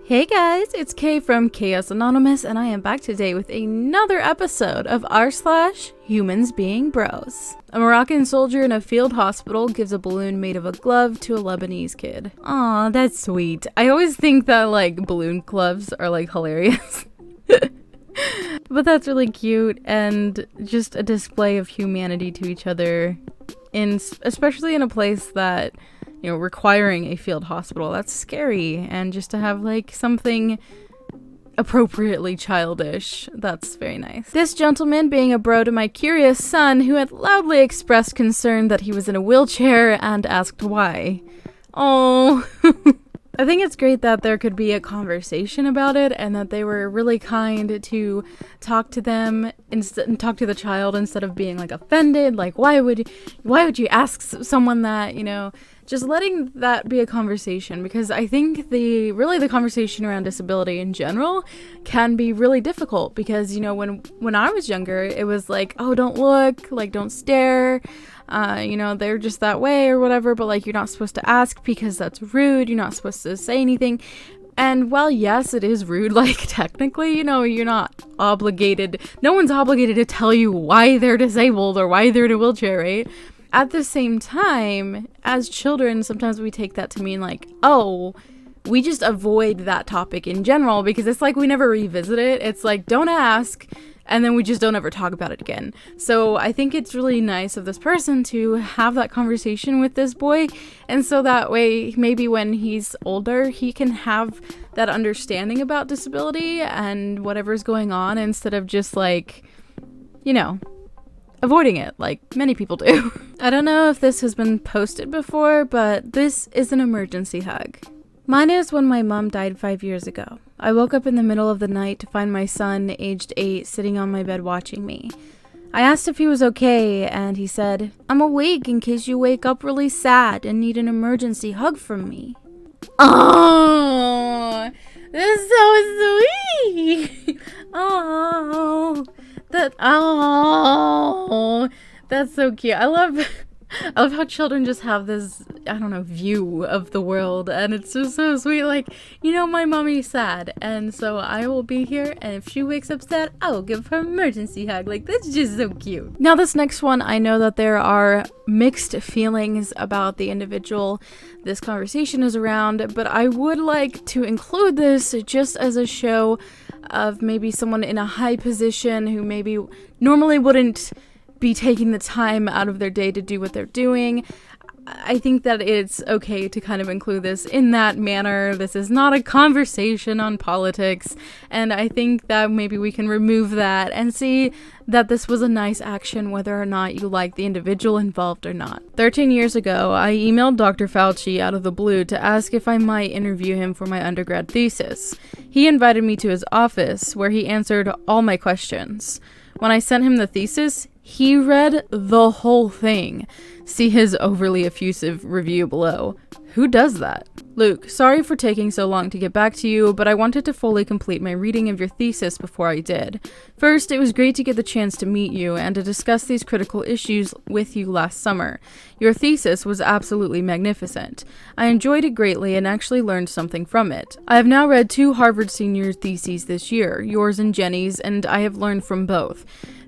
Hey guys, it's Kay from Chaos Anonymous, and I am back today with another episode of r/HumansBeingBros. A Moroccan soldier in a field hospital gives a balloon made of a glove to a Lebanese kid. Aw, that's sweet. I always think that, balloon gloves are, hilarious. But that's really cute, and just a display of humanity to each other, especially in a place that requiring a field hospital. That's scary. And just to have something appropriately childish, that's very nice. This gentleman being a bro to my curious son, who had loudly expressed concern that he was in a wheelchair and asked why. Oh. I think it's great that there could be a conversation about it, and that they were really kind to talk to them and talk to the child instead of being offended. Why would you ask someone that, just letting that be a conversation, because I think the conversation around disability in general can be really difficult, because when I was younger, it was oh, don't look, don't stare, they're just that way or whatever, but you're not supposed to ask because that's rude, you're not supposed to say anything. And while yes, it is rude, technically, you're not obligated, no one's obligated to tell you why they're disabled or why they're in a wheelchair, right? At the same time, as children, sometimes we take that to mean oh, we just avoid that topic in general, because it's we never revisit it. It's don't ask, and then we just don't ever talk about it again. So I think it's really nice of this person to have that conversation with this boy, and so that way maybe when he's older, he can have that understanding about disability and whatever's going on, instead of just avoiding it like many people do. I don't know if this has been posted before, but this is an emergency hug. Mine is when my mom died 5 years ago. I woke up in the middle of the night to find my son, aged 8, sitting on my bed watching me. I asked if he was okay, and he said, "I'm awake in case you wake up really sad and need an emergency hug from me." Oh, that's so sweet. That's so cute. I love how children just have this, view of the world, and it's just so sweet. My mommy's sad, and so I will be here, and if she wakes up sad, I will give her an emergency hug. That's just so cute. Now, this next one, I know that there are mixed feelings about the individual this conversation is around, but I would like to include this just as a show of maybe someone in a high position who maybe normally wouldn't be taking the time out of their day to do what they're doing. I think that it's okay to kind of include this in that manner. This is not a conversation on politics, and I think that maybe we can remove that and see that this was a nice action, whether or not you like the individual involved or not. 13 years ago, I emailed Dr. Fauci out of the blue to ask if I might interview him for my undergrad thesis. He invited me to his office, where he answered all my questions. When I sent him the thesis, he read the whole thing. See his overly effusive review below. Who does that? Luke, sorry for taking so long to get back to you, but I wanted to fully complete my reading of your thesis before I did. First, it was great to get the chance to meet you and to discuss these critical issues with you last summer. Your thesis was absolutely magnificent. I enjoyed it greatly and actually learned something from it. I have now read 2 Harvard senior theses this year, yours and Jenny's, and I have learned from both.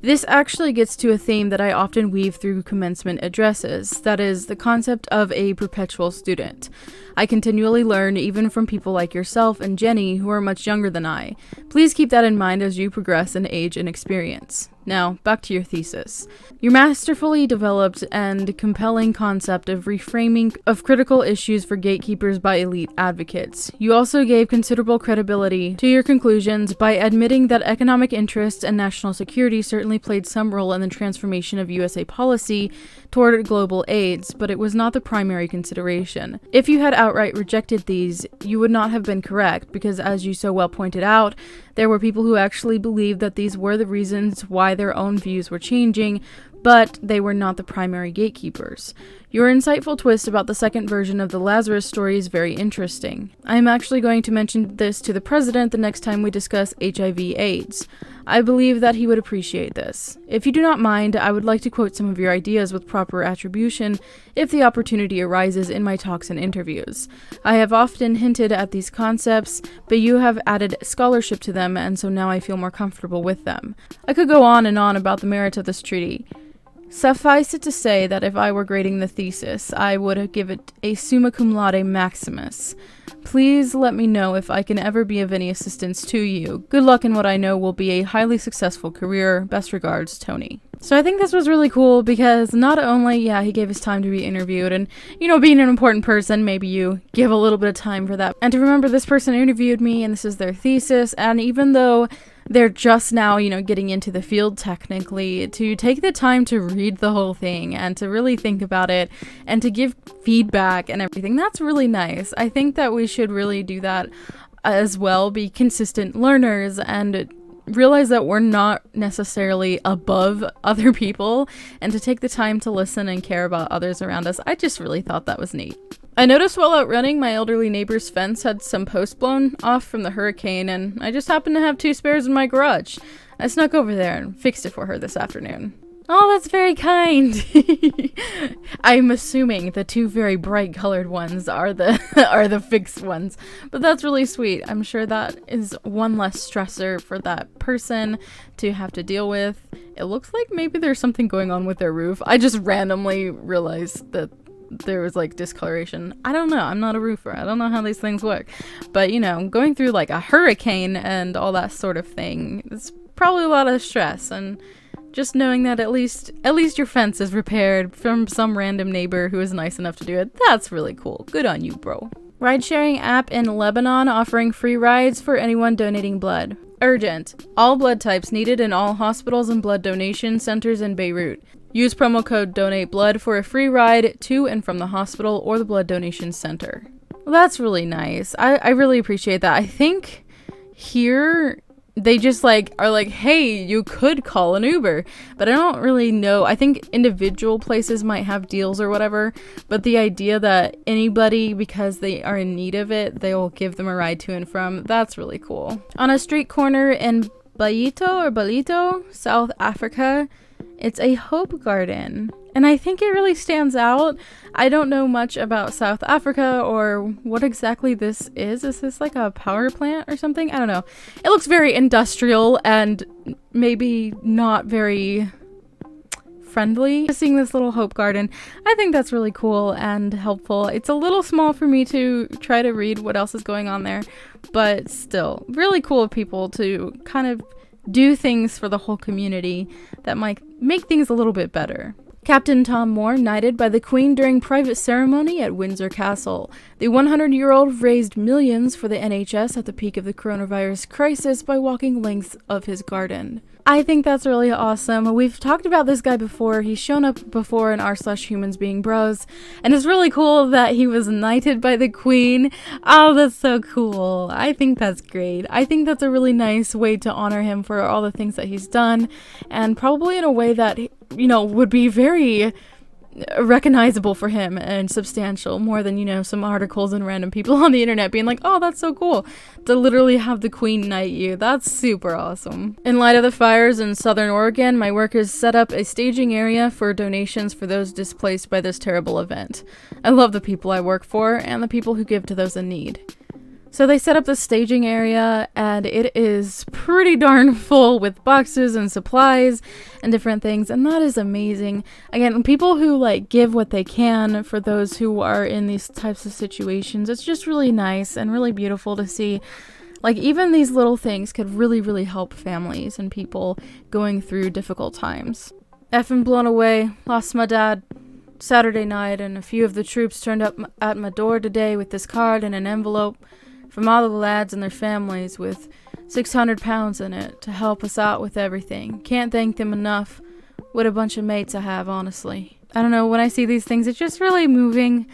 This actually gets to a theme that I often weave through commencement addresses, that is, the concept of a perpetual student. I continually learn even from people like yourself and Jenny, who are much younger than I. Please keep that in mind as you progress in age and experience. Now, back to your thesis. Your masterfully developed and compelling concept of reframing of critical issues for gatekeepers by elite advocates. You also gave considerable credibility to your conclusions by admitting that economic interests and national security certainly played some role in the transformation of USA policy toward global AIDS, but it was not the primary consideration. If you had outright rejected these, you would not have been correct, because as you so well pointed out, there were people who actually believed that these were the reasons why their own views were changing, but they were not the primary gatekeepers. Your insightful twist about the second version of the Lazarus story is very interesting. I am actually going to mention this to the president the next time we discuss HIV/AIDS. I believe that he would appreciate this. If you do not mind, I would like to quote some of your ideas with proper attribution if the opportunity arises in my talks and interviews. I have often hinted at these concepts, but you have added scholarship to them, and so now I feel more comfortable with them. I could go on and on about the merits of this treaty. Suffice it to say that if I were grading the thesis, I would give it a summa cum laude maximus. Please let me know if I can ever be of any assistance to you. Good luck in what I know will be a highly successful career. Best regards, Tony. So I think this was really cool because not only, he gave his time to be interviewed, and, being an important person, maybe you give a little bit of time for that. And to remember this person interviewed me, and this is their thesis, and even though they're just now, getting into the field technically, to take the time to read the whole thing and to really think about it and to give feedback and everything, that's really nice. I think that we should really do that as well, be consistent learners and realize that we're not necessarily above other people, and to take the time to listen and care about others around us. I just really thought that was neat. I noticed while out running, my elderly neighbor's fence had some posts blown off from the hurricane, and I just happened to have 2 spares in my garage. I snuck over there and fixed it for her this afternoon. Oh, that's very kind. I'm assuming the 2 very bright colored ones are the fixed ones, but that's really sweet. I'm sure that is one less stressor for that person to have to deal with. It looks like maybe there's something going on with their roof. I just randomly realized that there was discoloration. I don't know. I'm not a roofer. I don't know how these things work. But, going through a hurricane and all that sort of thing, it's probably a lot of stress, and just knowing that at least your fence is repaired from some random neighbor who is nice enough to do it, that's really cool. Good on you, bro. Ride-sharing app in Lebanon offering free rides for anyone donating blood. Urgent. All blood types needed in all hospitals and blood donation centers in Beirut. Use promo code DONATEBLOOD for a free ride to and from the hospital or the blood donation center. Well, that's really nice. I really appreciate that. I think here they just are like, hey, you could call an Uber, but I don't really know. I think individual places might have deals or whatever, but the idea that anybody, because they are in need of it, they will give them a ride to and from, that's really cool. On a street corner in Balito, South Africa, it's a hope garden, and I think it really stands out. I don't know much about South Africa or what exactly this is. Is this a power plant or something? I don't know. It looks very industrial and maybe not very friendly. Seeing this little hope garden, I think that's really cool and helpful. It's a little small for me to try to read what else is going on there, but still really cool of people to kind of do things for the whole community that might make things a little bit better. Captain Tom Moore knighted by the Queen during private ceremony at Windsor Castle. The 100-year-old raised millions for the NHS at the peak of the coronavirus crisis by walking lengths of his garden. I think that's really awesome. We've talked about this guy before. He's shown up before in r/HumansBeingBros, and it's really cool that he was knighted by the Queen. Oh, that's so cool. I think that's great. I think that's a really nice way to honor him for all the things that he's done, and probably in a way that, would be very recognizable for him and substantial, more than, some articles and random people on the internet being like, oh, that's so cool. To literally have the Queen knight you, that's super awesome. In light of the fires in Southern Oregon, my workers set up a staging area for donations for those displaced by this terrible event. I love the people I work for and the people who give to those in need. So they set up the staging area, and it is pretty darn full with boxes and supplies and different things, and that is amazing. Again, people who give what they can for those who are in these types of situations, it's just really nice and really beautiful to see. Even these little things could really, really help families and people going through difficult times. Effing blown away, lost my dad Saturday night, and a few of the troops turned up at my door today with this card and an envelope from all of the lads and their families with 600 pounds in it to help us out with everything. Can't thank them enough. What a bunch of mates I have, honestly. I don't know, when I see these things, it's just really moving.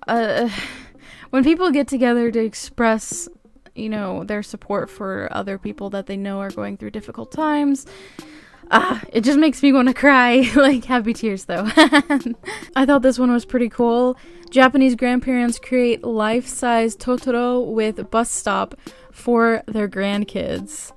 When people get together to express, their support for other people that they know are going through difficult times, it just makes me want to cry. Happy tears, though. I thought this one was pretty cool. Japanese grandparents create life-size Totoro with bus stop for their grandkids.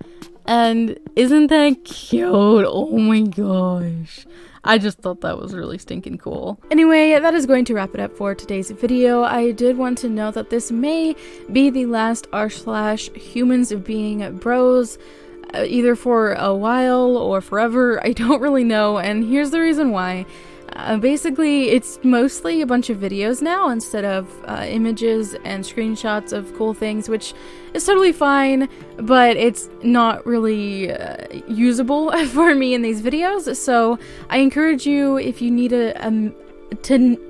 And isn't that cute? Oh my gosh. I just thought that was really stinking cool. Anyway, that is going to wrap it up for today's video. I did want to note that this may be the last r/HumansBeingBros, either for a while or forever. I don't really know, and here's the reason why. Basically, it's mostly a bunch of videos now instead of images and screenshots of cool things, which is totally fine, but it's not really usable for me in these videos. So I encourage you, if you need to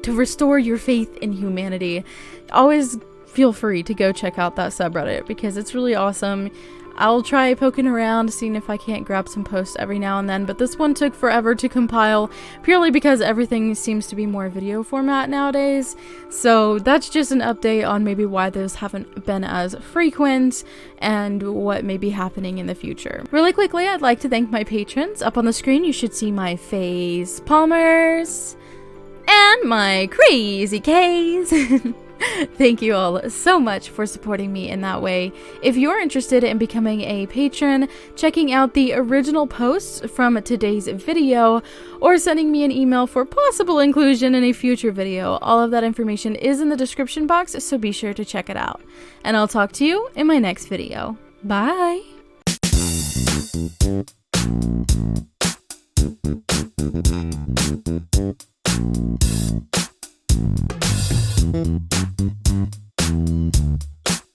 restore your faith in humanity, always feel free to go check out that subreddit because it's really awesome. I'll try poking around, seeing if I can't grab some posts every now and then, but this one took forever to compile, purely because everything seems to be more video format nowadays. So that's just an update on maybe why those haven't been as frequent and what may be happening in the future. Really quickly, I'd like to thank my patrons. Up on the screen, you should see my face palmers and my crazy K's. Thank you all so much for supporting me in that way. If you're interested in becoming a patron, checking out the original posts from today's video, or sending me an email for possible inclusion in a future video, all of that information is in the description box, so be sure to check it out. And I'll talk to you in my next video. Bye!